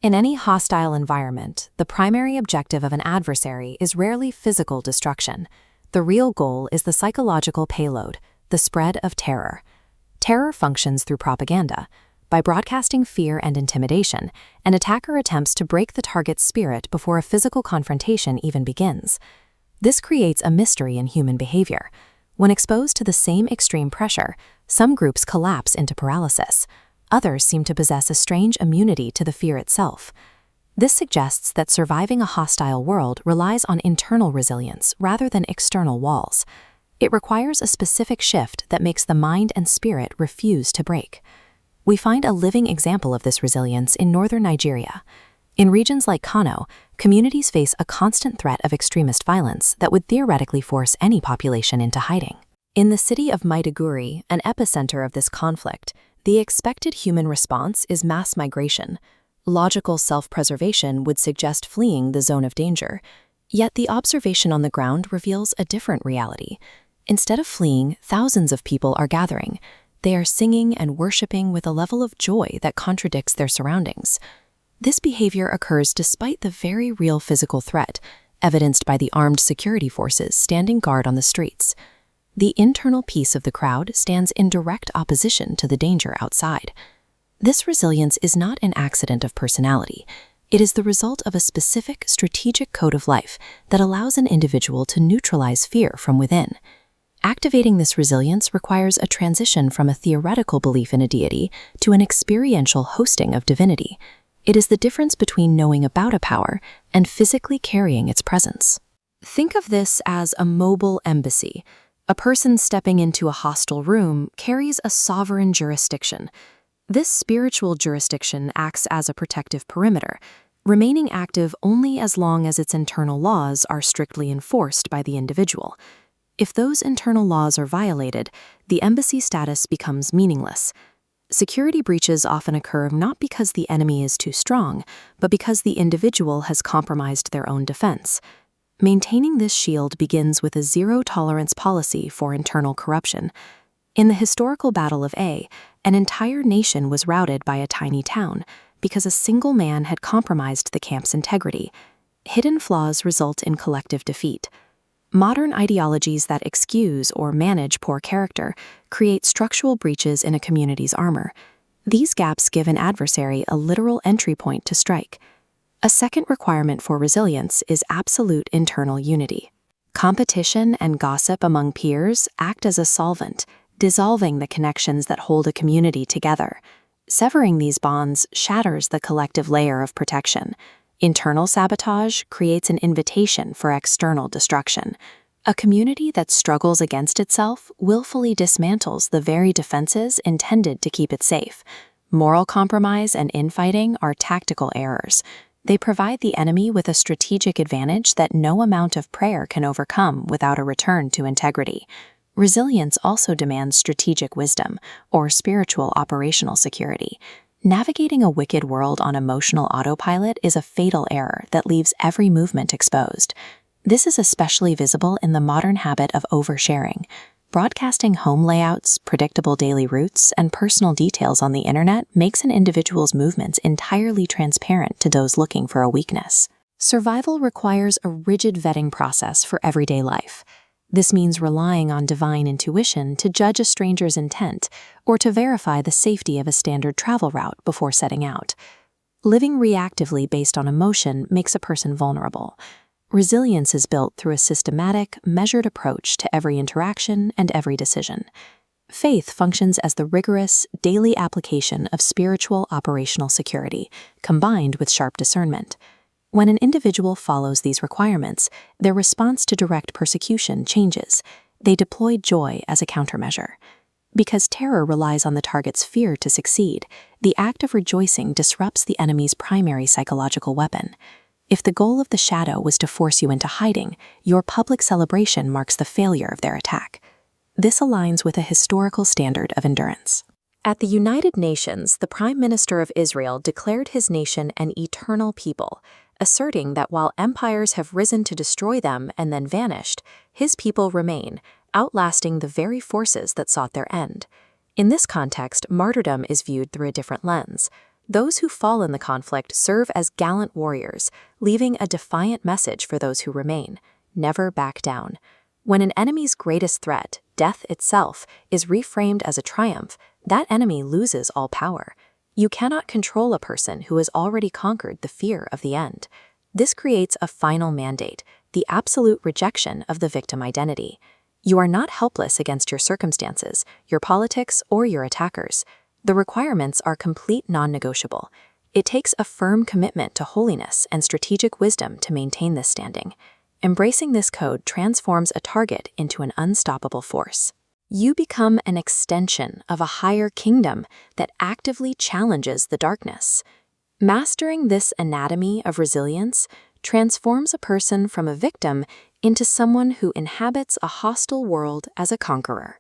In any hostile environment, the primary objective of an adversary is rarely physical destruction. The real goal is the psychological payload, the spread of terror. Terror functions through propaganda. By broadcasting fear and intimidation, an attacker attempts to break the target's spirit before a physical confrontation even begins. This creates a mystery in human behavior. When exposed to the same extreme pressure, some groups collapse into paralysis. Others seem to possess a strange immunity to the fear itself. This suggests that surviving a hostile world relies on internal resilience rather than external walls. It requires a specific shift that makes the mind and spirit refuse to break. We find a living example of this resilience in northern Nigeria. In regions like Kano, communities face a constant threat of extremist violence that would theoretically force any population into hiding. In the city of Maiduguri, an epicenter of this conflict, the expected human response is mass migration. Logical self-preservation would suggest fleeing the zone of danger. Yet the observation on the ground reveals a different reality. Instead of fleeing, thousands of people are gathering. They are singing and worshiping with a level of joy that contradicts their surroundings. This behavior occurs despite the very real physical threat, evidenced by the armed security forces standing guard on the streets. The internal peace of the crowd stands in direct opposition to the danger outside. This resilience is not an accident of personality. It is the result of a specific strategic code of life that allows an individual to neutralize fear from within. Activating this resilience requires a transition from a theoretical belief in a deity to an experiential hosting of divinity. It is the difference between knowing about a power and physically carrying its presence. Think of this as a mobile embassy. A person stepping into a hostile room carries a sovereign jurisdiction. This spiritual jurisdiction acts as a protective perimeter, remaining active only as long as its internal laws are strictly enforced by the individual. If those internal laws are violated, the embassy status becomes meaningless. Security breaches often occur not because the enemy is too strong, but because the individual has compromised their own defense. Maintaining this shield begins with a zero-tolerance policy for internal corruption. In the historical Battle of Ai, an entire nation was routed by a tiny town because a single man had compromised the camp's integrity. Hidden flaws result in collective defeat. Modern ideologies that excuse or manage poor character create structural breaches in a community's armor. These gaps give an adversary a literal entry point to strike. A second requirement for resilience is absolute internal unity. Competition and gossip among peers act as a solvent, dissolving the connections that hold a community together. Severing these bonds shatters the collective layer of protection. Internal sabotage creates an invitation for external destruction. A community that struggles against itself willfully dismantles the very defenses intended to keep it safe. Moral compromise and infighting are tactical errors. They provide the enemy with a strategic advantage that no amount of prayer can overcome without a return to integrity. Resilience also demands strategic wisdom, or spiritual operational security. Navigating a wicked world on emotional autopilot is a fatal error that leaves every movement exposed. This is especially visible in the modern habit of oversharing. Broadcasting home layouts, predictable daily routes, and personal details on the internet makes an individual's movements entirely transparent to those looking for a weakness. Survival requires a rigid vetting process for everyday life. This means relying on divine intuition to judge a stranger's intent or to verify the safety of a standard travel route before setting out. Living reactively based on emotion makes a person vulnerable. Resilience is built through a systematic, measured approach to every interaction and every decision. Faith functions as the rigorous, daily application of spiritual operational security, combined with sharp discernment. When an individual follows these requirements, their response to direct persecution changes. They deploy joy as a countermeasure. Because terror relies on the target's fear to succeed, the act of rejoicing disrupts the enemy's primary psychological weapon. If the goal of the shadow was to force you into hiding, your public celebration marks the failure of their attack. This aligns with a historical standard of endurance. At the United Nations, the Prime Minister of Israel declared his nation an eternal people, asserting that while empires have risen to destroy them and then vanished, his people remain, outlasting the very forces that sought their end. In this context, martyrdom is viewed through a different lens. Those who fall in the conflict serve as gallant warriors, leaving a defiant message for those who remain: never back down. When an enemy's greatest threat, death itself, is reframed as a triumph, that enemy loses all power. You cannot control a person who has already conquered the fear of the end. This creates a final mandate, the absolute rejection of the victim identity. You are not helpless against your circumstances, your politics, or your attackers. The requirements are complete non-negotiable. It takes a firm commitment to holiness and strategic wisdom to maintain this standing. Embracing this code transforms a target into an unstoppable force. You become an extension of a higher kingdom that actively challenges the darkness. Mastering this anatomy of resilience transforms a person from a victim into someone who inhabits a hostile world as a conqueror.